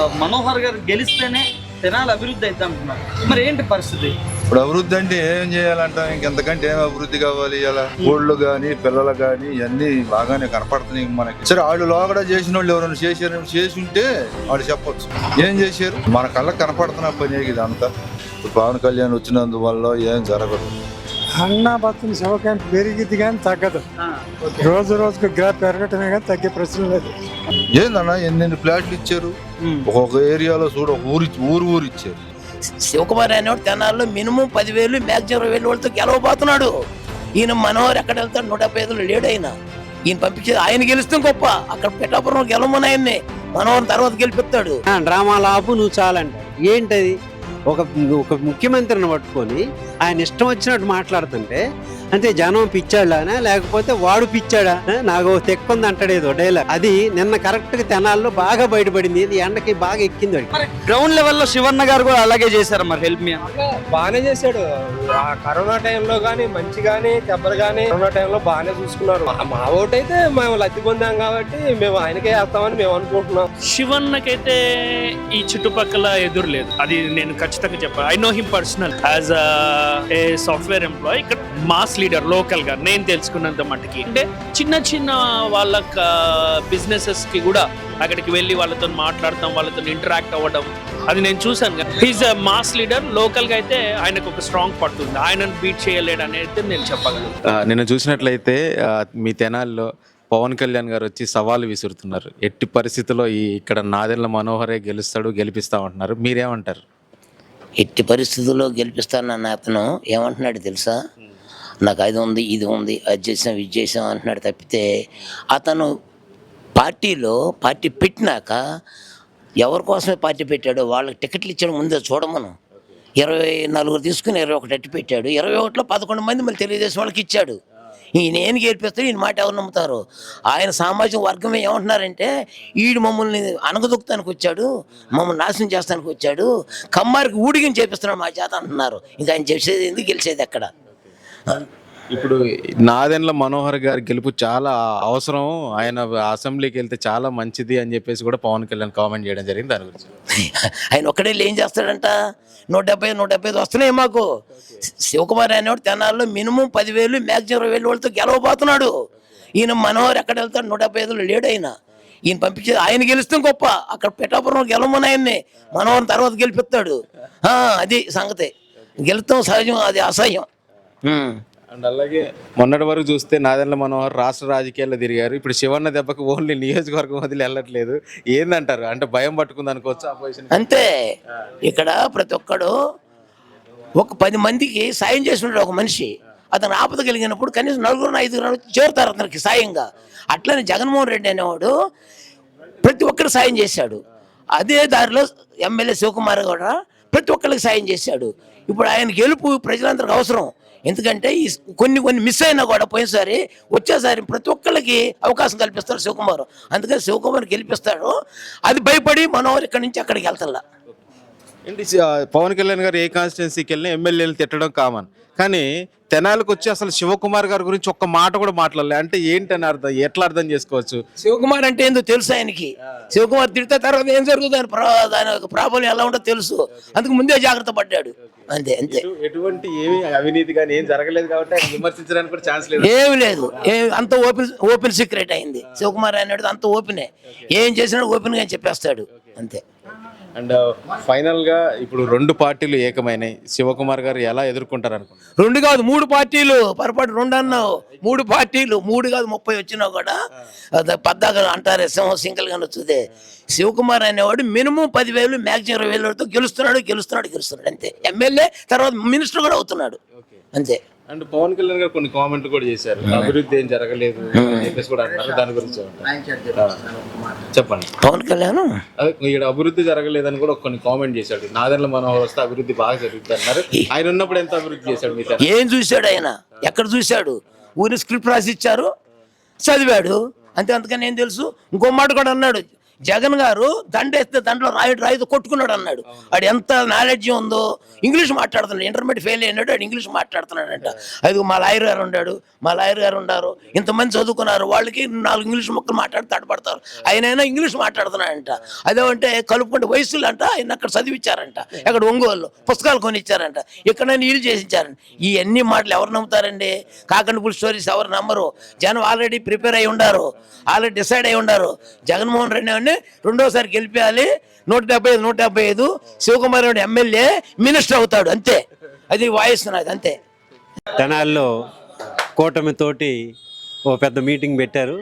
మనోహర్ గారు గెలిస్తేనే తెనాలి అభివృద్ధి అయితే అంటున్నారు. మరి ఏంటి పరిస్థితి? ఇప్పుడు అభివృద్ధి అంటే ఏం చేయాలంట, ఇంకెంతకంటే ఏం అభివృద్ధి కావాలి? ఇలా ఊళ్ళు గాని పిల్లలు గాని ఇవన్నీ బాగానే కనపడుతున్నాయి మనకి. సరే వాళ్ళు లోగడ చేసిన వాళ్ళు ఎవరైనా చేసి ఉంటే వాళ్ళు చెప్పొచ్చు ఏం చేశారు. మన కళ్ళకి కనపడుతున్న పని ఇది అంతా. పవన్ కళ్యాణ్ వచ్చినందువల్ల ఏం జరగదు. అన్నా బతుని శివకాంతి పెరిగిద్ది కానీ తగ్గదు. రోజు రోజుకు గ్రాఫ్ పెరగటమే కానీ తగ్గే ప్రశ్న లేదు. ఏందన్నా ఎన్ని ఫ్లాట్లు ఇచ్చారు ఒక్కొక్క ఏరియాలో చూడు, ఊరు ఇచ్చారు. శివకుమార్ అనేవాడు తెనాల్లో మినిమం 10,000 మ్యాక్సిమం 20,000 వాళ్ళతో గెలవబోతున్నాడు. ఈయన మనోహర్ ఎక్కడ వెళ్తాడు? 175 లేడు ఆయన. ఈయన పంపించేది ఆయన గెలుస్తాం గొప్ప. అక్కడ పెట్టాపురం గెలవమని ఆయన్ని మనోహర్ తర్వాత గెలిపిస్తాడు. డ్రామాలు ఆపు నువ్వు చాలంట. ఏంటది? ఒక ముఖ్యమంత్రిని పట్టుకొని ఆయన ఇష్టం వచ్చినట్టు మాట్లాడుతుంటే అంటే జనం పిచ్చాడానా లేకపోతే వాడు పిచ్చాడా? నాకు తెక్కుంది అంటాడేదో డైలాగ్. అది నిన్న కరెక్ట్ గా తెనాల్లో బాగా బయటపడింది. ఇది ఎండకి బాగా ఎక్కింది. గ్రౌండ్ లెవెల్లో శివన్న గారు కూడా అలాగే చేశారు. మరి హెల్ప్ మీ బాగానే చేశాడు. ఆ కరోనా టైంలో గానీ మంచి గానీ దెబ్బలు గానీ కరోనా టైంలో బాగానే చూసుకున్నారు. మా ఓటు అయితే మేము లబ్ధి పొందాం కాబట్టి మేము ఆయనకే వేస్తామని మేము అనుకుంటున్నాం. శివన్నకైతే ఈ చుట్టుపక్కల ఎదురు లేదు, అది నేను ఖచ్చితంగా చెప్పాను. I know him personal as a software employee. ఇక్కడ మాస్ లీడర్ లోకల్ గా నేను తెలుసుకున్నంత మట్టుకి అంటే చిన్న వాళ్ళ బిజినెసెస్ కి కూడా అక్కడికి వెళ్ళి వాళ్ళతో మాట్లాడతాం, వాళ్ళతో ఇంటరాక్ట్ అవ్వడం, అది నేను చూసాను. He's a mass leader. Local గా అయితే ఆయనకు ఒక స్ట్రాంగ్ పట్టుంది. ఆయనను బీట్ చేయలేడు అనేది నేను చెప్పగలను. నిన్న చూసినట్లయితే మీ తెనాల్లో పవన్ కళ్యాణ్ గారు వచ్చి సవాలు విసురుతున్నారు. ఎట్టి పరిస్థితుల్లో ఇక్కడ నాదెండ్ల మనోహరే గెలిపిస్తా ఉంటున్నారు. మీరేమంటారు? ఎట్టి పరిస్థితుల్లో గెలిపిస్తానన్న అతను ఏమంటున్నాడు తెలుసా? నాకు అది ఉంది ఇది ఉంది అది చేసాం ఇది చేసాం అంటున్నాడు తప్పితే అతను పార్టీ పెట్టినాక ఎవరి కోసమే పార్టీ పెట్టాడో వాళ్ళకి టికెట్లు ఇచ్చాడు ముందే చూడమను. 24 తీసుకుని 21 అట్టి పెట్టాడు. 21లో 11 మంది మళ్ళీ తెలుగుదేశం వాళ్ళకి ఇచ్చాడు. ఈయన ఏం గెలిపిస్తాడు? ఈయన మాట ఎవరు నమ్ముతారు? ఆయన సామాజిక వర్గమే ఏమంటున్నారంటే ఈడు మమ్మల్ని అనగదొక్కుతానికి వచ్చాడు, మమ్మల్ని నాశనం చేస్తానికి వచ్చాడు, కమ్మారికి ఊడిగిని చేపిస్తున్నాడు మా చేత అంటున్నారు. ఇంకా ఆయన చేసేది ఎందుకు గెలిచేది ఎక్కడ? ఇప్పుడు నాదెండ్ల మనోహర్ గారి గెలుపు చాలా అవసరం, ఆయన అసెంబ్లీకి వెళ్తే చాలా మంచిది అని చెప్పేసి కూడా పవన్ కళ్యాణ్ కామెంట్ చేయడం జరిగింది. దాని గురించి ఆయన ఒక్కడే ఏం చేస్తాడంట? 175 వస్తున్నాయి మాకు. శివకుమార్ అనేవాడు తెనాల్లో మినిమం 10,000 మ్యాక్సిమం 20,000 వాళ్ళతో గెలవబోతున్నాడు. ఈయన మనోహర్ ఎక్కడ వెళ్తాడు? 175 లేడు ఆయన. ఈయన పంపించేది ఆయన గెలుస్తాం గొప్ప. అక్కడ పెట్టాపురం గెలవమని ఆయన్ని మనోహర్ తర్వాత గెలిపిస్తాడు. అది సంగతి. గెలుస్తాం సహజం, అది అసహ్యం. అండ్ అలాగే మొన్నటి వరకు చూస్తే నాదెండ్ల మనోహర్ రాష్ట్ర రాజకీయాల్లో తిరిగారు. ఇప్పుడు శివన్న దెబ్బకి ఓన్లీ నియోజకవర్గం వదిలి వెళ్ళట్లేదు. ఏందంటారు? అంటే భయం పట్టుకుంది అనుకోవచ్చు అపోజిషన్. అంతే. ఇక్కడ ప్రతి ఒక్కడు ఒక 10 మందికి సాయం చేసినట్టు ఒక మనిషి అతను ఆపద కలిగినప్పుడు కనీసం 4-5 చేరుతారు అతనికి సాయంగా. అట్లనే జగన్మోహన్ రెడ్డి అనేవాడు ప్రతి ఒక్కరు సాయం చేశాడు. అదే దారిలో ఎమ్మెల్యే శివకుమార్ కూడా ప్రతి ఒక్కరికి సాయం చేశాడు. ఇప్పుడు ఆయన గెలుపు ప్రజలందరికీ అవసరం. ఎందుకంటే ఈ కొన్ని మిస్ అయినా కూడా పోయినసారి వచ్చేసారి ప్రతి ఒక్కరికి అవకాశం కల్పిస్తాడు శివకుమార్. అందుకని శివకుమార్ గెలిపిస్తాడు. అది భయపడి మనోహర్ ఇక్కడి నుంచి అక్కడికి వెళ్తాడు. ఏంటి పవన్ కళ్యాణ్ గారు ఏ కాన్స్టిట్యున్సీకి వెళ్ళినా ఎమ్మెల్యేలు తిట్టడం కామన్, కానీ తెనాలకు వచ్చి అసలు శివకుమార్ గారి గురించి ఒక్క మాట కూడా మాట్లాడలే. అంటే ఏంటని అర్థం, ఎట్లా అర్థం చేసుకోవచ్చు? శివకుమార్ అంటే ఏందో తెలుసు ఆయనకి. శివకుమార్ తిడితే తర్వాత ఏం జరుగుతుంది, దాని ప్రాబ్లం ఎలా ఉంటుందో తెలుసు. అందుకు ముందే జాగ్రత్త పడ్డాడు. అంతే. ఎటువంటి ఏమి అవినీతి కానీ ఏం జరగలేదు కాబట్టి ఆయన విమర్శించడానికి కూడా ఛాన్స్ లేదు. ఏమి లేదు. అంత ఓపెన్ సీక్రెట్ అయింది. శివకుమార్ అనేది అంత ఓపెనే. ఏం చేసినా ఓపెన్ గా చెప్పేస్తాడు. అంతే. అండ్ ఫైనల్ గా ఇప్పుడు 2 పార్టీలు ఏకమైనాయి. శివకుమార్ గారు ఎలా ఎదుర్కొంటారు అనుకుంటున్నారు? 2 కాదు 3 పార్టీలు. పొరపాటు 2 అన్నావు. 3 పార్టీలు. 3 కాదు 30 వచ్చినా కూడా పద్దాక అంటారు సింహం సింగిల్ గా వచ్చుదే. శివకుమార్ అనేవాడు మినిమం 10,000 మ్యాక్సిమం 20,000 గెలుస్తున్నాడు. అంతే. ఎమ్మెల్యే తర్వాత మినిస్టర్ కూడా అవుతున్నాడు. అంతే. అండ్ పవన్ కళ్యాణ్ గారు కొన్ని కామెంట్లు కూడా చేశారు, అభివృద్ధి ఏం జరగలేదు అని చెప్పేసి కూడా అంటారు. దాని గురించి చెప్పండి. పవన్ కళ్యాణ్ ఇక్కడ అభివృద్ధి జరగలేదని కూడా కొన్ని కామెంట్ చేశాడు. నాదెండ్ల మనోహర్ వస్తే అభివృద్ధి బాగా జరుగుతుంది అన్నారు. ఆయన ఉన్నప్పుడు ఎంత అభివృద్ధి చేశాడు? మీరు ఏం చూశాడు ఆయన? ఎక్కడ చూశాడు? ఊరి స్క్రిప్ట్ రాసి ఇచ్చారు, చదివాడు అంతే. అంతకని ఏం తెలుసు? ఇంకో మాట కూడా అన్నాడు, జగన్ గారు దండేస్తే దండలో రాయితో కొట్టుకున్నాడు అన్నాడు. వాడు ఎంత నాలెడ్జ్ ఉందో, ఇంగ్లీష్ మాట్లాడుతున్నాడు, ఇంటర్మీడియట్ ఫెయిల్ అయినాడు, వాడు ఇంగ్లీష్ మాట్లాడుతున్నాడంట. అది మా లాయర్ గారు ఉండారు, ఇంతమంది చదువుకున్నారు, వాళ్ళకి 4 ఇంగ్లీష్ ముక్కలు మాట్లాడి తడపడతారు, ఆయనైనా ఇంగ్లీష్ మాట్లాడుతున్నాడంట. అదేమంటే కలుపుకుంటే వయసులు అంట ఆయన అక్కడ చదివించారంట, అక్కడ ఒంగోలు పుస్తకాలు కొనిచ్చారంట, ఇక్కడ నీళ్ళు చేసిచ్చారంట. ఈ అన్ని మాటలు ఎవరు నమ్ముతారండి? కాకండిపుల్ స్టోరీస్ ఎవరు నమ్మరు. జనం ఆల్రెడీ ప్రిపేర్ అయి ఉండారు, ఆల్రెడీ డిసైడ్ అయి ఉండారు. జగన్మోహన్ రెడ్డి అని రెండోసారి గెలిపేయాలి, 175 శివకుమార్ రెడ్డి ఎమ్మెల్యే మినిస్టర్ అవుతాడు, అంతే. అది వాయిస్ నాది, అంతే. తెనాల్లో కూటమితోటి ఓ పెద్ద మీటింగ్ పెట్టారు.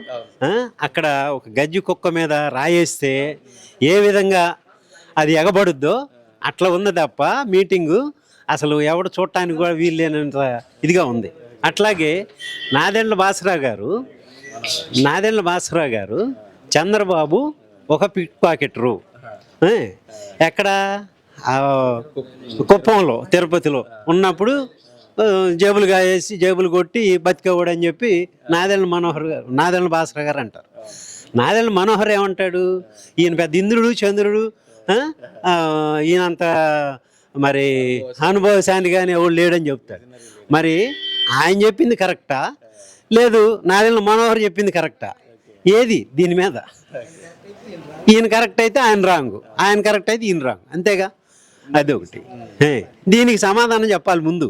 అక్కడ ఒక గజ్జి కుక్క మీద రాయేస్తే ఏ విధంగా అది ఎగబడుద్దో అట్లా ఉంది తప్ప మీటింగు అసలు ఎవడు చూడటానికి కూడా వీలు లేనంత ఇదిగా ఉంది. అట్లాగే నాదెండ్ల భాస్కరరావు గారు చంద్రబాబు ఒక పిక్ పాకెటరు, ఎక్కడ కుప్పంలో తిరుపతిలో ఉన్నప్పుడు జేబులు కాయేసి జేబులు కొట్టి బతికేవాడు అని చెప్పి నాదెండ్ల భాస్కర్ గారు అంటారు. నాదెండ్ల మనోహర్ ఏమంటాడు? ఈయన పెద్ద ఇంద్రుడు చంద్రుడు, ఈయనంత మరి అనుభవశాన్ని కానీ ఎవడు లేడని చెప్తాడు. మరి ఆయన చెప్పింది కరెక్టా లేదు నాదెండ్ల మనోహర్ చెప్పింది కరెక్టా? ఏది దీని మీద? ఈయన కరెక్ట్ అయితే ఆయన రాంగు, ఆయన కరెక్ట్ అయితే ఈయన రాంగు, అంతేగా. అదొకటి. దీనికి సమాధానం చెప్పాలి ముందు.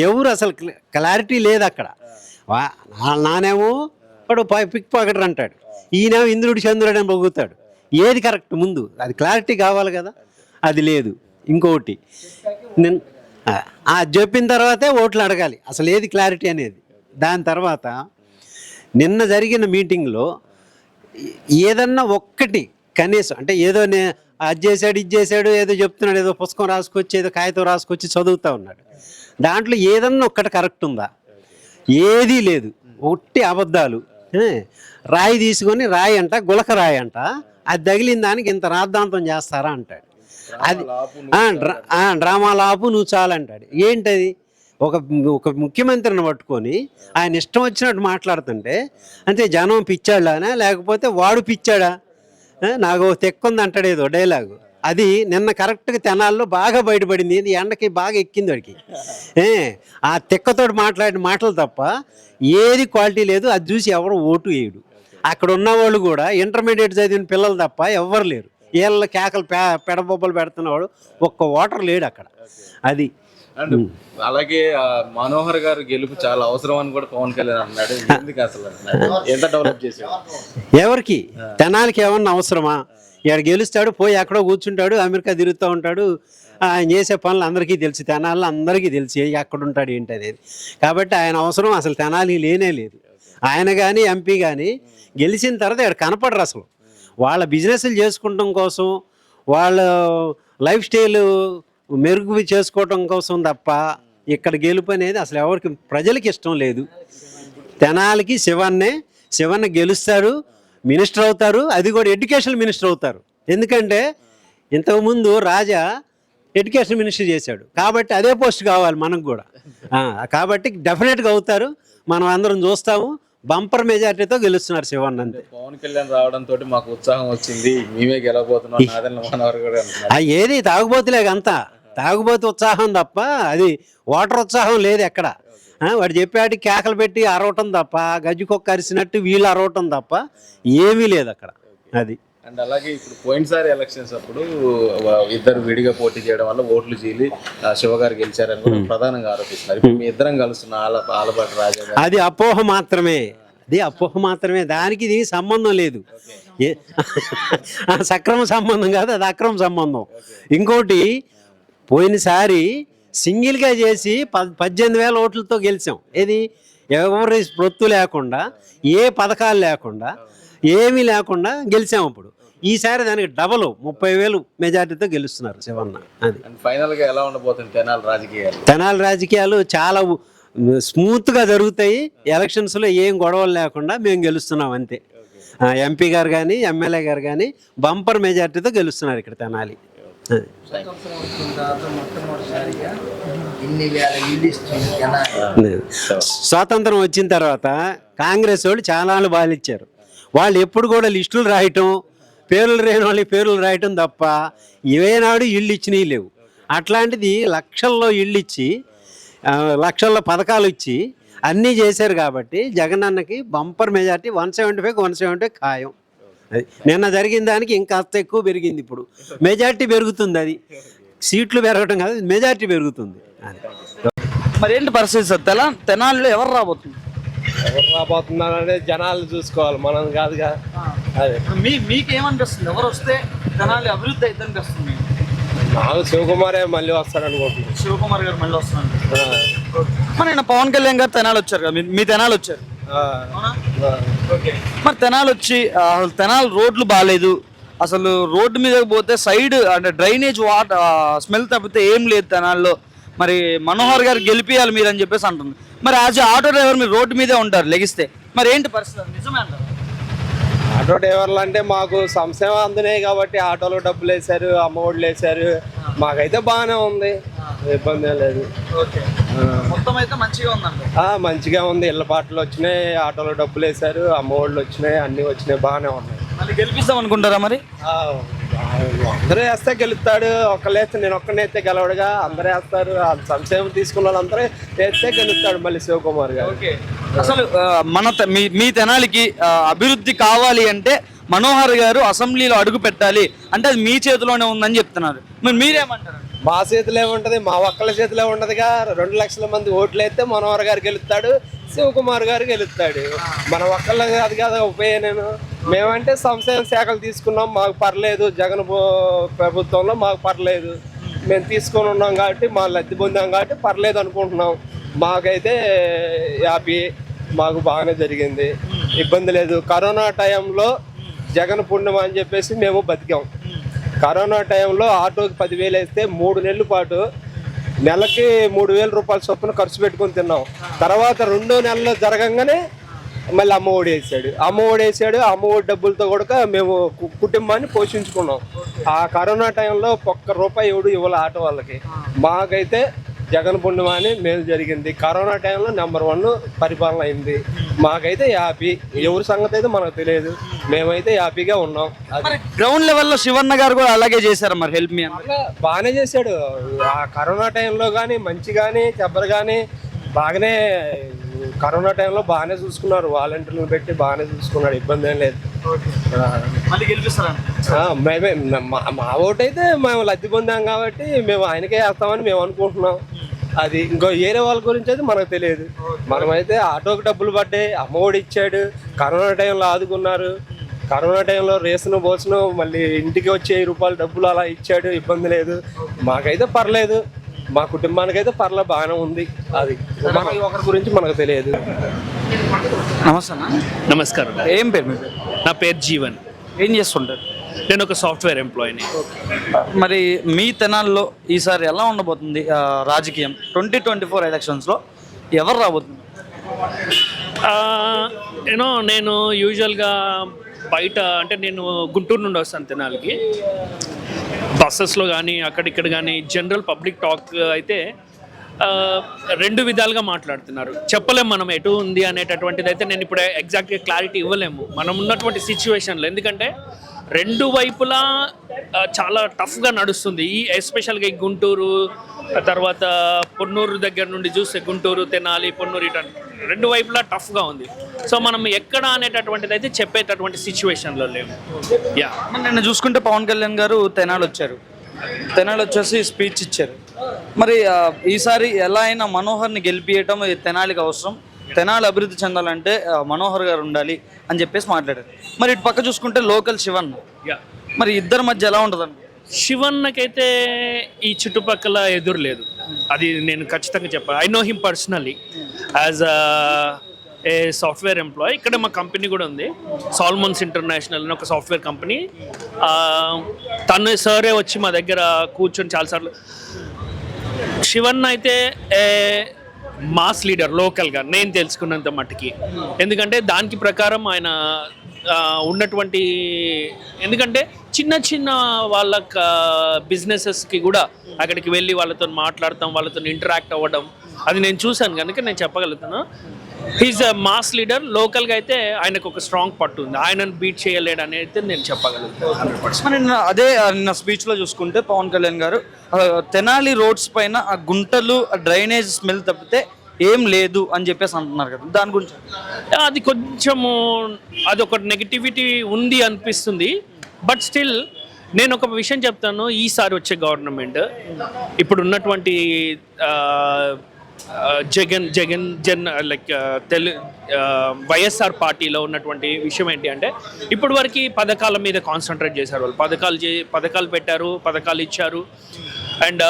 ఎవరు అసలు క్లారిటీ లేదు అక్కడ. నానేమో వాడు పిక్ పాకెటర్ అంటాడు, ఈయనేమో ఇంద్రుడు చంద్రుడు అని పొగుతాడు. ఏది కరెక్ట్ ముందు? అది క్లారిటీ కావాలి కదా, అది లేదు. ఇంకొకటి చెప్పిన తర్వాతే ఓట్లు అడగాలి అసలు ఏది క్లారిటీ అనేది. దాని తర్వాత నిన్న జరిగిన మీటింగ్లో ఏదన్నా ఒక్కటి కనీసం అంటే ఏదో అది చేశాడు ఇది చేశాడు ఏదో చెప్తున్నాడు, ఏదో పుస్తకం రాసుకొచ్చి ఏదో కాగితం రాసుకొచ్చి చదువుతూ ఉన్నాడు. దాంట్లో ఏదన్నా ఒక్కటి కరెక్ట్ ఉందా? ఏదీ లేదు, ఒట్టి అబద్ధాలు. రాయి తీసుకొని రాయి అంట, గులక రాయి అంట, అది తగిలిన దానికి ఇంత రాద్ధాంతం చేస్తారా అంటాడు. అది డ్రామాలు ఆపు నువ్వు చాలంటాడు. ఏంటది? ఒక ముఖ్యమంత్రిని పట్టుకొని ఆయన ఇష్టం వచ్చినట్టు మాట్లాడుతుంటే అంటే జనం పిచ్చాడానా లేకపోతే వాడు పిచ్చాడా? నాకు తెక్కుంది అంటాడు ఏదో డైలాగు. అది నిన్న కరెక్ట్గా తెనాల్లో బాగా బయటపడింది. ఇది ఎండకి బాగా ఎక్కింది వాడికి. ఆ తెక్కతోటి మాట్లాడిన మాటలు తప్ప ఏది క్వాలిటీ లేదు. అది చూసి ఎవరు ఓటు వేయడు. అక్కడ ఉన్న వాళ్ళు కూడా ఇంటర్మీడియట్ చదివిన పిల్లలు తప్ప ఎవ్వరు లేరు. ఏళ్ళ కేకలు పెడబొబ్బలు పెడుతున్నవాడు ఒక్క ఓటర్ లేడు అక్కడ. అది అండ్ అలాగే మనోహర్ గారు గెలుపు చాలా అవసరం అని కూడా పవన్ కళ్యాణ్ అన్నాడు. ఎందుకు అసలు ఎంత డెవలప్ చేశాడు? ఎవరికి? తెనాలికి ఏమన్నా అవసరమా? ఇక్కడ గెలుస్తాడు, పోయి ఎక్కడో కూర్చుంటాడు, అమెరికా తిరుగుతూ ఉంటాడు. ఆయన చేసే పనులు అందరికీ తెలిసి, తెనాలిలో అందరికీ తెలిసి ఎక్కడ ఉంటాడు ఏంటి అనేది. కాబట్టి ఆయన అవసరం అసలు తెనాలి లేనే లేదు. ఆయన కానీ ఎంపీ కానీ గెలిచిన తర్వాత ఇక్కడ కనపడరు అసలు. వాళ్ళ బిజినెస్లు చేసుకోవడం కోసం, వాళ్ళ లైఫ్ స్టైల్ మెరుగు చేసుకోవటం కోసం తప్ప ఇక్కడ గెలుపు అనేది అసలు ఎవరికి ప్రజలకి ఇష్టం లేదు. తెనాలికి శివన్న గెలుస్తారు, మినిస్టర్ అవుతారు, అది కూడా ఎడ్యుకేషన్ మినిస్టర్ అవుతారు. ఎందుకంటే ఇంతకుముందు రాజా ఎడ్యుకేషన్ మినిస్టర్ చేశాడు కాబట్టి అదే పోస్ట్ కావాలి మనకు కూడా. కాబట్టి డెఫినెట్గా అవుతారు, మనం అందరం చూస్తాము. బంపర్ మెజార్టీతో గెలుస్తున్నారు శివన్న. అంతే. పవన్ కళ్యాణ్ రావడంతో మాకు ఉత్సాహం వచ్చింది, మేమే గెలవబోతున్నాం. ఏది తాగుబోతులేక అంతా తాగుబోతు ఉత్సాహం తప్ప అది ఓటర్ ఉత్సాహం లేదు ఎక్కడ. వాడు చెప్పాడు కేకలు పెట్టి అరవటం తప్ప, గజ్జికొక్క అరిసినట్టు వీళ్ళు అరవటం తప్ప ఏమీ లేదు అక్కడ. అది. అండ్ అలాగే ఇప్పుడు పోయినసారి ఎలక్షన్స్ అప్పుడు ఇద్దరు విడిగా పోటీ చేయడం వల్ల ఓట్లు చీలి శివగారు గెలిచారని కూడా ప్రధానంగా ఆరోపిస్తున్నారు. ఇప్పుడు మీ ఇద్దరం కలుస్తున్న ఆలపాటి రాజా గారు. అది అపోహ మాత్రమే. దానికి దీనికి సంబంధం లేదు. సక్రమ సంబంధం కాదు, అది అక్రమ సంబంధం. ఇంకోటి పోయినసారి సింగిల్గా చేసి 18,000 ఓట్లతో గెలిచాం. ఏది ఎవరి పొత్తు లేకుండా, ఏ పథకాలు లేకుండా, ఏమీ లేకుండా గెలిచాం. అప్పుడు ఈసారి దానికి డబల్ 30,000 మెజార్టీతో గెలుస్తున్నారు శివన్న. అది ఫైనల్ గా ఎలా ఉండబోతుంది తెనాలి రాజకీయాలు? చాలా స్మూత్గా జరుగుతాయి. ఎలక్షన్స్లో ఏం గొడవలు లేకుండా మేము గెలుస్తున్నాం అంతే. ఎంపీ గారు కానీ ఎమ్మెల్యే గారు కానీ బంపర్ మెజార్టీతో గెలుస్తున్నారు ఇక్కడ తెనాలి. స్వాతంత్రం వచ్చిన తర్వాత కాంగ్రెస్ వాళ్ళు చాలా బాగా ఇచ్చారు. వాళ్ళు ఎప్పుడు కూడా లిస్టులు రాయటం, పేర్లు లేని వాళ్ళకి పేర్లు రాయటం తప్ప ఏనాడు ఇళ్ళు ఇచ్చినవి లేవు. అట్లాంటిది లక్షల్లో ఇళ్ళు ఇచ్చి లక్షల్లో పథకాలు ఇచ్చి అన్నీ చేశారు కాబట్టి జగన్ అన్నకి బంపర్ మెజార్టీ 175 ఖాయం. అది నిన్న జరిగిన దానికి ఇంకాస్త ఎక్కువ పెరిగింది. ఇప్పుడు మెజార్టీ పెరుగుతుంది, అది సీట్లు పెరగటం కాదు, మెజార్టీ పెరుగుతుంది. అది మరి ఏంటి పరిస్థితి సార్? తెనాలిలో ఎవరు రాబోతుంది? ఎవరు రాబోతున్నారంటే జనాలు చూసుకోవాలి, మనం కాదుగా. అదే మీకేమనిపిస్తుంది? ఎవరు వస్తే తెనాలి అభివృద్ధి అయితే అనిపిస్తుంది? నాకు శివకుమారే మళ్ళీ వస్తాడు అనుకుంటున్నాను. శివకుమార్ గారు మళ్ళీ వస్తున్నారు. మరి ఆయన పవన్ కళ్యాణ్ గారు తెనాలి వచ్చారు కదా, మీ తెనాలి వచ్చారు. మరి తెనాలి వచ్చి అసలు తెనాలి రోడ్లు బాగాలేదు, అసలు రోడ్డు మీదకి పోతే సైడ్ అంటే డ్రైనేజ్ వాటర్ స్మెల్ తప్పితే ఏం లేదు తెనాల్లో. మరి మనోహర్ గారు గెలిపియాలి మీరు అని చెప్పేసి అంటుంది. మరి యాజ్ ఆటో డ్రైవర్ మీరు రోడ్డు మీదే ఉంటారు లెగిస్తే, మరి ఏంటి పరిస్థితి? నిజమే అంటారు? ఆటో డ్రైవర్లు అంటే మాకు సంక్షేమ అందునాయి కాబట్టి ఆటోలో డబ్బులు వేశారు, అమ్మఒడులు వేశారు. మాకైతే బాగానే ఉంది, ఇబ్బంది లేదు. మొత్తం అయితే మంచిగా ఉందండి. మంచిగా ఉంది. ఇళ్ళ పాటలు వచ్చినాయి, ఆటోలో డబ్బులు వేశారు, అమ్మఒడులు వచ్చినాయి, అన్నీ వచ్చినాయి, బాగానే ఉన్నాయి. మళ్ళీ గెలిపిస్తాం అనుకుంటారా? మరి అందరూ వేస్తే గెలుస్తాడు, ఒక్కళ్ళు వేస్తే నేను ఒక్కనే వేస్తే గెలవడుగా, అందరూ వేస్తారు. సంక్షేమం తీసుకున్న వాళ్ళందరూ వేస్తే గెలుస్తాడు మళ్ళీ శివకుమార్ గారు. అసలు మీ తెనాలికి అభివృద్ధి కావాలి అంటే మనోహర్ గారు అసెంబ్లీలో అడుగు పెట్టాలి అంటే అది మీ చేతిలోనే ఉందని చెప్తున్నారు. మరి మీరేమంటారు? మా చేతిలో ఏముంటది, మా ఒక్కళ్ళ చేతిలో ఉండదుగా. 2 లక్షల మంది ఓట్లు వేస్తే మనోహర్ గారు గెలుస్తాడు, శివకుమార్ గారు గెలుస్తాడు. మన ఒక్కళ్ళ అది కాదు ఉపయోగం. మేమంటే సంక్షేమ శాఖలు తీసుకున్నాం, మాకు పర్లేదు. జగన్ ప్రభుత్వంలో మాకు పర్లేదు, మేము తీసుకొని ఉన్నాం కాబట్టి, మా లబ్ధి పొందాం కాబట్టి పర్లేదు అనుకుంటున్నాం. మాకైతే హ్యాపీ, మాకు బాగానే జరిగింది, ఇబ్బంది లేదు. కరోనా టైంలో జగన్ పుణ్యం అని చెప్పేసి మేము బతికాం. కరోనా టైంలో ఆటోకి 10,000 వేస్తే 3 నెలల పాటు నెలకి 3,000 రూపాయల చొప్పున ఖర్చు పెట్టుకొని తిన్నాం. తర్వాత 2 నెలలు జరగంగానే మళ్ళీ అమ్మఒడి వేసాడు. అమ్మఒడి డబ్బులతో కూడా మేము కుటుంబాన్ని పోషించుకున్నాం. ఆ కరోనా టైంలో ఒక్క రూపాయి ఎవడు ఇవ్వాలి ఆటో వాళ్ళకి. మాకైతే జగన్ పుణ్యమాని మేలు జరిగింది. కరోనా టైంలో నెంబర్ 1 పరిపాలన అయింది. మాకైతే హ్యాపీ. ఎవరి సంగతి అయితే మనకు తెలియదు, మేమైతే హ్యాపీగా ఉన్నాం. గ్రౌండ్ లెవెల్లో శివన్న గారు కూడా అలాగే చేశారు. మరి హెల్ప్ మీ బాగానే చేశాడు. ఆ కరోనా టైంలో కానీ మంచి కానీ చెబ్బరు కానీ బాగానే కరోనా టైంలో బాగానే చూసుకున్నారు. వాలంటీర్లను పెట్టి బాగానే చూసుకున్నాడు, ఇబ్బంది ఏం లేదు. మేమే మా ఓటు అయితే మేము లబ్ధి పొందాం కాబట్టి మేము ఆయనకే వేస్తామని మేము అనుకుంటున్నాం. అది ఇంకో ఏరే వాళ్ళ గురించి అయితే మనకు తెలియదు. మనమైతే ఆటోకి డబ్బులు పడ్డాయి, అమ్మఒడి ఇచ్చాడు, కరోనా టైంలో ఆదుకున్నారు. కరోనా టైంలో రేషన్ పోసను మళ్ళీ ఇంటికి వచ్చే 1000 రూపాయలు డబ్బులు అలా ఇచ్చాడు, ఇబ్బంది లేదు. మాకైతే పర్లేదు, మా కుటుంబానికైతే పర్లేదు, బాగానే ఉంది. అది ఒకరి గురించి మనకు తెలియదు. నమస్కారం. ఏం పేరు మీ పేరు? నా పేరు జీవన్. ఏం చేస్తుంటారు? నేను ఒక సాఫ్ట్వేర్ ఎంప్లాయీని. మరి మీ తెనాల్లో ఈసారి ఎలా ఉండబోతుంది రాజకీయం? 2024 ఎలక్షన్స్లో ఎవరు రాబోతుంది? నేను యూజువల్గా బయట అంటే నేను గుంటూరు నుండి వస్తాను తెనాలికి. బస్సెస్లో కానీ అక్కడిక్కడ కానీ జనరల్ పబ్లిక్ టాక్ అయితే 2 విధాలుగా మాట్లాడుతున్నారు. చెప్పలేము మనం ఎటు ఉంది అనేటటువంటిది అయితే నేను ఇప్పుడు ఎగ్జాక్ట్గా క్లారిటీ ఇవ్వలేము మనం ఉన్నటువంటి సిచ్యువేషన్లో. ఎందుకంటే 2 వైపులా చాలా టఫ్గా నడుస్తుంది. ఎస్పెషల్గా ఈ గుంటూరు తర్వాత పొన్నూరు దగ్గర నుండి చూస్తే గుంటూరు, తెనాలి, పొన్నూరు ఇటు 2 వైపులా టఫ్గా ఉంది. సో మనం ఎక్కడ అనేటటువంటిది అయితే చెప్పేటటువంటి సిచ్యువేషన్లో లేము. నిన్న చూసుకుంటే పవన్ కళ్యాణ్ గారు తెనాలి వచ్చేసి స్పీచ్ ఇచ్చారు. మరి ఈసారి ఎలా అయినా మనోహర్ని గెలిపియటం తెనాలికి అవసరం, తెనాలి అభివృద్ధి చెందాలంటే మనోహర్ గారు ఉండాలి అని చెప్పేసి మాట్లాడారు. మరి ఇటు పక్క చూసుకుంటే లోకల్ శివన్న, మరి ఇద్దరి మధ్య ఎలా ఉంటుందండి? శివన్నకైతే ఈ చుట్టుపక్కల ఎదురు లేదు, అది నేను ఖచ్చితంగా చెప్పాలి. I know him personally as a software employee. ఇక్కడ మా కంపెనీ కూడా ఉంది, సాల్మన్స్ ఇంటర్నేషనల్ అని ఒక సాఫ్ట్వేర్ కంపెనీ. తను సరే వచ్చి మా దగ్గర కూర్చొని చాలాసార్లు. శివన్న అయితే మాస్ లీడర్ లోకల్గా నేను తెలుసుకున్నంత మట్టుకి. ఎందుకంటే దానికి ప్రకారం ఆయన ఉన్నటువంటి, ఎందుకంటే చిన్న వాళ్ళ బిజినెసెస్కి కూడా అక్కడికి వెళ్ళి వాళ్ళతో మాట్లాడతాం, వాళ్ళతో ఇంటరాక్ట్ అవ్వడం, అది నేను చూశాను కనుక నేను చెప్పగలుగుతాను. He's a mass leader. లోకల్గా అయితే ఆయనకు ఒక స్ట్రాంగ్ పట్టు ఉంది, ఆయనను బీట్ చేయలేడు అనేది నేను చెప్పగలుగుతాను 100%. మరి నిన్న స్పీచ్లో చూసుకుంటే పవన్ కళ్యాణ్ గారు తెనాలి రోడ్స్ పైన ఆ గుంటలు ఆ డ్రైనేజ్ స్మెల్ తప్పితే ఏం లేదు అని చెప్పేసి అంటున్నారు కదా, దాని గురించి అది కొంచెము అదొక నెగిటివిటీ ఉంది అనిపిస్తుంది. బట్ స్టిల్ నేను ఒక విషయం చెప్తాను, ఈసారి వచ్చే గవర్నమెంట్ ఇప్పుడు ఉన్నటువంటి వైఎస్ఆర్ పార్టీలో ఉన్నటువంటి విషయం ఏంటి అంటే ఇప్పటి వరకు పథకాల మీద కాన్సన్ట్రేట్ చేశారు. వాళ్ళు పథకాలు పెట్టారు, పథకాలు ఇచ్చారు, అండ్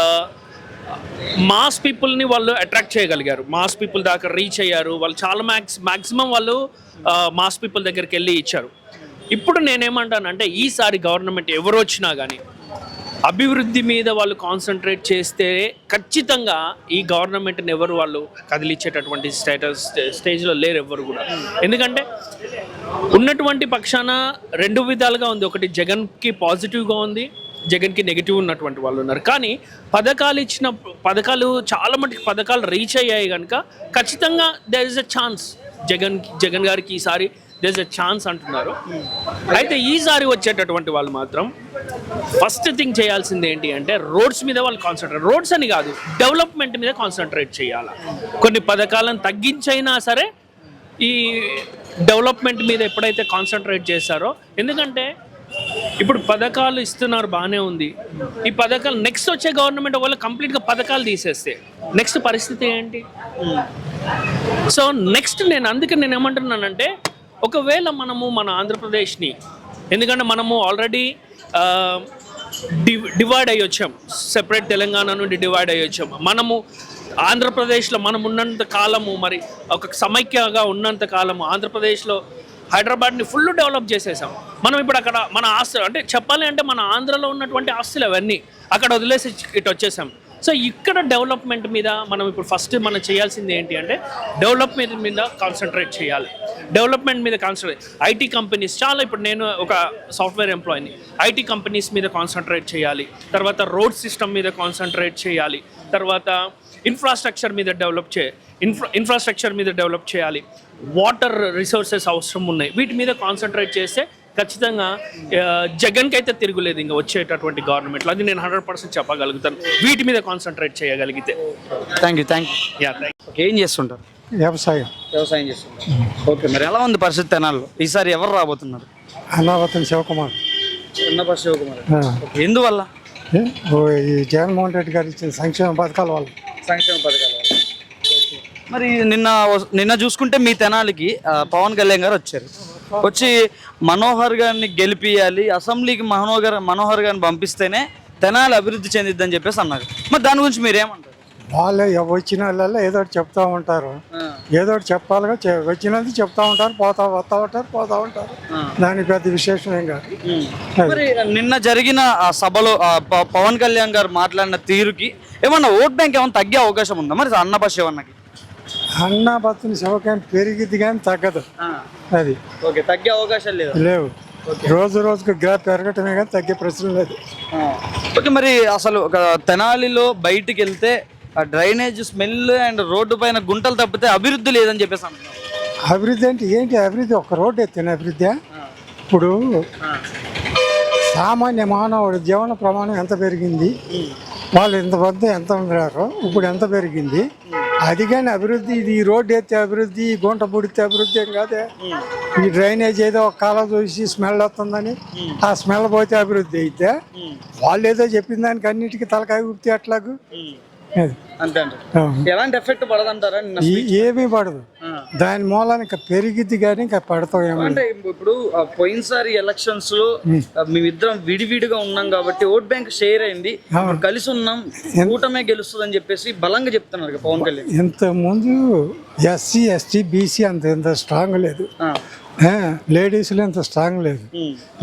మాస్ పీపుల్ని వాళ్ళు అట్రాక్ట్ చేయగలిగారు, మాస్ పీపుల్ దాకా రీచ్ అయ్యారు. వాళ్ళు చాలా మ్యాక్సిమం వాళ్ళు మాస్ పీపుల్ దగ్గరికి వెళ్ళి ఇచ్చారు. ఇప్పుడు నేనేమంటానంటే ఈసారి గవర్నమెంట్ ఎవరు వచ్చినా కానీ అభివృద్ధి మీద వాళ్ళు కాన్సన్ట్రేట్ చేస్తే ఖచ్చితంగా ఈ గవర్నమెంట్ని ఎవరు వాళ్ళు కదిలిచ్చేటటువంటి స్టేజ్లో లేరు ఎవరు కూడా. ఎందుకంటే ఉన్నటువంటి పక్షాన రెండు విధాలుగా ఉంది, ఒకటి జగన్కి పాజిటివ్గా ఉంది, జగన్కి నెగిటివ్ ఉన్నటువంటి వాళ్ళు ఉన్నారు. కానీ పథకాలు చాలా మటుకు పథకాలు రీచ్ అయ్యాయి కనుక ఖచ్చితంగా there is a chance Jagan గారికి ఈసారి దేర్ ఇస్ అ ఛాన్స్ అంటున్నారు. అయితే ఈసారి వచ్చేటటువంటి వాళ్ళు మాత్రం ఫస్ట్ థింగ్ చేయాల్సింది ఏంటి అంటే రోడ్స్ మీద వాళ్ళు కాన్సన్ట్రేట్, రోడ్స్ అని కాదు డెవలప్మెంట్ మీద కాన్సన్ట్రేట్ చేయాలి. కొన్ని పథకాలను తగ్గించైనా సరే ఈ డెవలప్మెంట్ మీద ఎప్పుడైతే కాన్సన్ట్రేట్ చేస్తారో, ఎందుకంటే ఇప్పుడు పథకాలు ఇస్తున్నారు బాగానే ఉంది, ఈ పథకాలు నెక్స్ట్ వచ్చే గవర్నమెంట్ ఒకవేళ కంప్లీట్గా పథకాలు తీసేస్తే నెక్స్ట్ పరిస్థితి ఏంటి? సో నెక్స్ట్ అందుకని నేను ఏమంటున్నానంటే ఒకవేళ మనము మన ఆంధ్రప్రదేశ్ని, ఎందుకంటే మనము ఆల్రెడీ డివైడ్ అయ్యి వచ్చాం, సెపరేట్ తెలంగాణ నుండి డివైడ్ అయ్యి వచ్చాం. మనము ఆంధ్రప్రదేశ్లో మనం ఉన్నంత కాలము, మరి ఒక సమైక్యగా ఉన్నంత కాలము ఆంధ్రప్రదేశ్లో హైదరాబాద్ని ఫుల్ డెవలప్ చేసేసాం. మనం ఇప్పుడు అక్కడ మన ఆస్తులు అంటే చెప్పాలి అంటే మన ఆంధ్రలో ఉన్నటువంటి ఆస్తులు అవన్నీ అక్కడ వదిలేసి ఇటు వచ్చేసాం. సో ఇక్కడ డెవలప్మెంట్ మీద మనం ఇప్పుడు ఫస్ట్ మనం చేయాల్సింది ఏంటి అంటే డెవలప్మెంట్ మీద కాన్సన్ట్రేట్ చేయాలి. డెవలప్మెంట్ మీద కాన్సన్ట్రేట్, ఐటీ కంపెనీస్ చాలా, ఇప్పుడు నేను ఒక సాఫ్ట్వేర్ ఎంప్లాయీని, ఐటీ కంపెనీస్ మీద కాన్సన్ట్రేట్ చేయాలి, తర్వాత రోడ్ సిస్టమ్ మీద కాన్సన్ట్రేట్ చేయాలి, తర్వాత ఇన్ఫ్రాస్ట్రక్చర్ మీద డెవలప్ చేయాలి, వాటర్ రిసోర్సెస్ అవసరం ఉన్నాయి, వీటి మీద కాన్సన్ట్రేట్ చేస్తే ఖచ్చితంగా జగన్కి అయితే తిరుగులేదు ఇంకా వచ్చేటటువంటి గవర్నమెంట్లో, అది నేను 100% చెప్పగలుగుతాను వీటి మీద కాన్సన్ట్రేట్ చేయగలిగితే. Thank you. యా, ఏం చేస్తుంటారు? వ్యవసాయం చేస్తుంటారు. ఓకే, మరి ఎలా ఉంది పరిస్థితి తెనాల్లో? ఈసారి ఎవరు రాబోతున్నారు? అన్నావతం శివకుమార్. ఎందువల్ల? ఈ జగన్మోహన్ రెడ్డి గారు ఇచ్చిన సంక్షేమ పథకాల వల్ల. మరి నిన్న చూసుకుంటే మీ తెనాలికి పవన్ కళ్యాణ్ గారు వచ్చారు, వచ్చి మనోహర్ గారిని గెలిపియాలి, అసెంబ్లీకి మనోహర్ గారిని పంపిస్తేనే తెనాలి అభివృద్ధి చెందిద్దని చెప్పేసి అన్నారు. మరి దాని గురించి మీరేమంటారు? వాళ్ళు వచ్చిన వాళ్ళల్లో ఏదో ఒకటి చెప్తా ఉంటారు, ఏదో ఒకటి చెప్పాలిగా వచ్చినది చెప్తా ఉంటారు, పోతా ఉంటారు, దానికి పెద్ద విశేషం ఏం కాదు. మరి నిన్న జరిగిన ఆ సభలో పవన్ కళ్యాణ్ గారు మాట్లాడిన తీరుకి ఏమన్నా ఓట్ బ్యాంక్ ఏమన్నా తగ్గే అవకాశం ఉందా మరి అన్నప శివన్నకి? అన్నా బతుని శివకాయం పెరిగిద్ది కానీ తగ్గదు, అది తగ్గే అవకాశం లేవు. రోజుకు గ్రాఫ్ పెరగటమే కానీ తగ్గే ప్రశ్న లేదు. ఓకే, మరి అసలు ఒక తెనాలిలో బయటికి వెళ్తే డ్రైనేజ్ స్మెల్ అండ్ రోడ్డు పైన గుంటలు తప్పితే అభివృద్ధి లేదని చెప్పేసి అంటున్నారు. అభివృద్ధి అంటే ఏంటి? అభివృద్ధి ఒక రోడ్డు ఎత్తిన అభివృద్ధి. ఇప్పుడు సామాన్య మానవుడి జీవన ప్రమాణం ఎంత పెరిగింది, వాళ్ళు ఇంతమంది ఎంత ఉన్నారు, ఇప్పుడు ఎంత పెరిగింది, అది కానీ అభివృద్ధి. ఇది ఈ రోడ్డు ఎత్తే అభివృద్ధి, ఈ గుంట పుడితే అభివృద్ధి ఏం కాదే. ఈ డ్రైనేజ్ ఏదో ఒక కాలం చూసి స్మెల్ వస్తుందని ఆ స్మెల్ పోతే అభివృద్ధి అయితే, వాళ్ళు ఏదో చెప్పిన దానికి అన్నిటికీ తలకాయ ఊపితే అట్లాగూ ఎలాంటి ఎఫెక్ట్ పడదంటారా? ఏమీ పడదు, దాని మూలానికి పెరిగిద్ది కానీ ఇంకా పడతాం. అంటే ఇప్పుడు పోయినసారి ఎలక్షన్స్ లో మేమిద్దరం విడివిడిగా ఉన్నాం కాబట్టి ఓట్ బ్యాంక్ షేర్ అయింది, కలిసి ఉన్నాం, కూటమే గెలుస్తుంది అని చెప్పేసి బలంగా చెప్తున్నారు పవన్ కళ్యాణ్. ఇంత ముందు ఎస్సీ ఎస్టీ బీసీ ఎంత స్ట్రాంగ్ లేదు, లేడీస్లో ఎంత స్ట్రాంగ్ లేదు.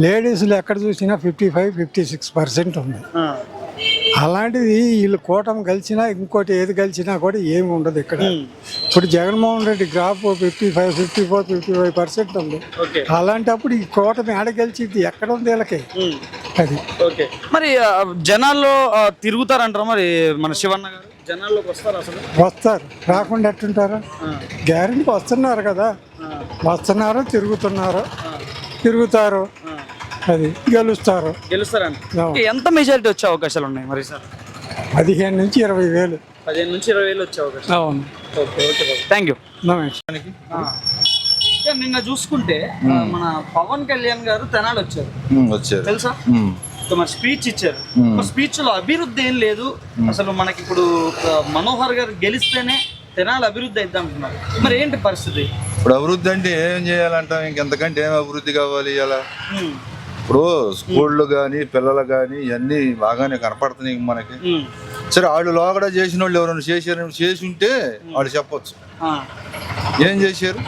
లేడీస్లో ఎక్కడ చూసినా 55-56% ఉంది. అలాంటిది వీళ్ళు కూటమి గెలిచినా ఇంకోటి ఏది గెలిచినా కూడా ఏమి ఉండదు ఇక్కడ. ఇప్పుడు జగన్మోహన్ రెడ్డి గ్రాఫ్ 55-55% ఉంది. అలాంటప్పుడు ఈ కూటమి ఆడ గెలిచింది ఎక్కడ ఉంది వీళ్ళకి? అది మరి జనాల్లో తిరుగుతారంటారా మరి మన శివన్న గారు? జనాల్లోకి వస్తారు అసలు? వస్తారు, రాకుండా ఎట్టుంటారు? గ్యారెంటీ వస్తున్నారు కదా, వస్తున్నారు, తిరుగుతారు, అది గెలుస్తారు. గెలుస్తారండి. అవును. ఎంత మెజారిటీ వచ్చే అవకాశాలు ఉన్నాయి మరి సార్? 15 నుంచి 20,000. 15 నుంచి 20,000 వచ్చే అవకాశం. అవును. Okay okay Babu, thank you. నమస్తే. నిన్న చూసుకుంటే మన పవన్ కళ్యాణ్ గారు తెనాలి వచ్చారు, వచ్చారు. తెలుసా? మరి స్పీచ్ ఇచ్చారు. స్పీచ్ లో అభివృద్ధి ఏం లేదు అసలు. మనకి ఇప్పుడు మనోహర్ గారు గెలిస్తేనే తెనాలి అభివృద్ధి అయిద్ది అంటున్నారు. మరి ఏంటి పరిస్థితి? ఇప్పుడు అభివృద్ధి అంటే ఏం చేయాలంటాం? ఇంకెంతకంటే ఏం అభివృద్ధి కావాలి ఇలా? ఇప్పుడు స్కూళ్ళు కానీ పిల్లలు కానీ ఇవన్నీ బాగానే కనపడుతున్నాయి మనకి. సరే, వాళ్ళు లోగడ చేసిన వాళ్ళు ఎవరైనా చేసి ఉంటే వాళ్ళు చెప్పొచ్చు ఏం చేశారు.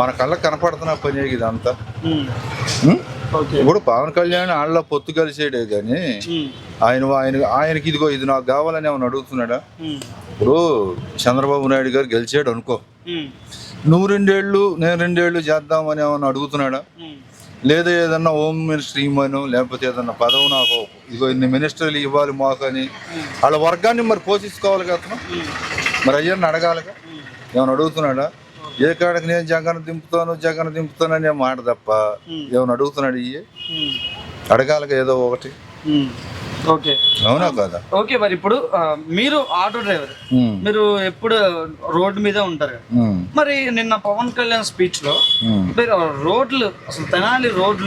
మన కళ్ళకి కనపడుతున్న పని ఇదంతా. ఇప్పుడు పవన్ కళ్యాణ్ వాళ్ళ పొత్తు కలిసేడే కానీ ఆయనకి ఇదిగో ఇది నాకు కావాలని ఏమైనా అడుగుతున్నాడా? ఇప్పుడు చంద్రబాబు నాయుడు గారు గెలిచాడు అనుకో, నువ్వు 2 ఏళ్ళు నేను 2 ఏళ్ళు చేద్దామని ఏమన్నా అడుగుతున్నాడా? లేదా ఏదన్నా హోమ్ మినిస్టర్ ఇవ్వమను, లేకపోతే ఏదన్నా పదవి నాకు ఇదిగో ఇన్ని మినిస్టర్లు ఇవ్వాలి మాకని వాళ్ళ వర్గాన్ని మరి పోషించుకోవాలి కదా. మరి అయ్యాన్ని అడగాలిగా, ఏమైనా అడుగుతున్నాడా? ఏ కాడికి నేను జగన్ దింపుతానని మాట తప్ప ఏమైనా అడుగుతున్నాడు? ఇయ్యి అడగాలిగా ఏదో ఒకటి. ఓకే, అవునా కదా? ఓకే. మరి ఇప్పుడు మీరు ఆటో డ్రైవర్, మీరు ఎప్పుడు రోడ్డు మీద ఉంటారు కదా. మరి నిన్న పవన్ కళ్యాణ్ స్పీచ్ లో రోడ్లు అసలు తెనాలి రోడ్డు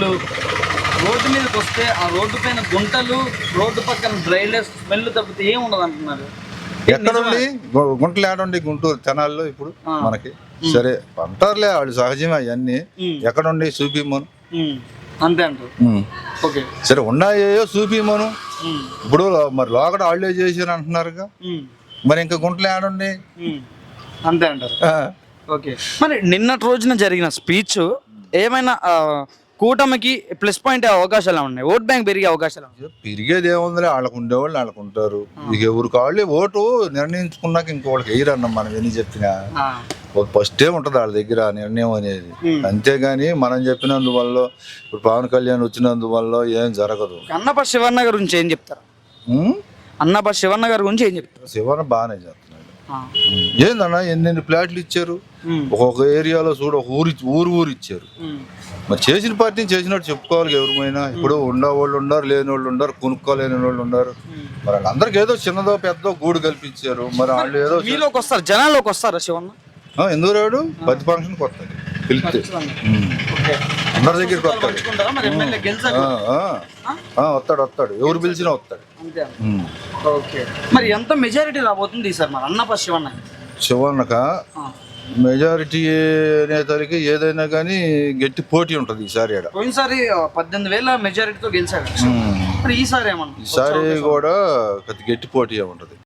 మీదకి వస్తే ఆ రోడ్డు పైన గుంటలు, రోడ్డు పక్కన డ్రైనేజ్ స్మెల్ తప్పితే ఏం ఉండదు అంటున్నారు. ఎక్కడుండి గుంటలు ఏడండి? గుంటూరు తెనాల్లో ఇప్పుడు మనకి. సరే అంటారులే, వాళ్ళు సహజమే అవన్నీ. ఎక్కడుండి చూపిమ్మను, అంతే అంటారు. ఓకే, సరే ఉన్నాయో చూపిమ్మను. ఇప్పుడు మరి లోకడ వాళ్ళే చేసారు అంటున్నారుగా, మరి ఇంకా గుంటలు ఏడండి? అంతే అంటారు. ఓకే, మరి నిన్నటి రోజున జరిగిన స్పీచ్ ఏమైనా కూటమికి ప్లస్ పాయింట్ అవకాశాలు ఉన్నాయి? ఓట్ బ్యాంక్ పెరిగే అవకాశాలు? పెరిగేది ఏముందిలే, వాళ్ళకు ఉండేవాళ్ళు వాళ్ళకు ఉంటారు. ఇక ఎవరికి వాళ్ళే ఓటు నిర్ణయించుకున్నాక ఇంకోళ్ళకి వేయరన్నాం మనం ఎన్ని చెప్పినా. ఫస్టే ఉంటుంది వాళ్ళ దగ్గర నిర్ణయం అనేది. అంతేగాని మనం చెప్పినందువల్ల, ఇప్పుడు పవన్ కళ్యాణ్ వచ్చినందువల్ల ఏం జరగదు. అన్నప శివన్న గారి గురించి ఏం చెప్తారు? అన్నప శివన్న గారి గురించి ఏం చెప్తారు? శివన్న బాగానే చేస్తున్నాడు. ఏందన్నా ఎన్ని ప్లాట్లు ఇచ్చారు ఒక్కొక్క ఏరియాలో, చూడు ఒక ఊరు ఇచ్చారు. మరి చేసిన పార్టీని చేసినట్టు చెప్పుకోవాలి ఎవరిమైనా. ఇప్పుడు ఉండేవాళ్ళు ఉన్నారు, లేని వాళ్ళు ఉన్నారు, కొనుక్కోలేని వాళ్ళు ఉన్నారు. మరి వాళ్ళందరికి ఏదో చిన్నదో పెద్దదో గూడు కల్పించారు. మరి వాళ్ళు ఏదో మీలోకి వస్తారు, జనాల్లోకి వస్తారా శివన్న? ఎందుకు రాడు? ప్రతి ఫంక్షన్కి వస్తాడు, పిలిస్తే అందరి దగ్గరికి వస్తాడు. వస్తాడు, ఎవరు పిలిచినా వస్తాడు. ఓకే, మరి ఎంత మెజారిటీ రాబోతుంది సార్ మరి అన్నప శివన్న? శివన్నక మెజారిటీ నేతలకి ఏదైనా కానీ గట్టి పోటీ ఉంటుంది ఈసారి. పోయినసారి 18,000 మెజారిటీతో గెలిచాడు. మరి ఈసారి ఏమన్నా? ఈసారి కూడా గట్టి పోటీ ఉంటుంది.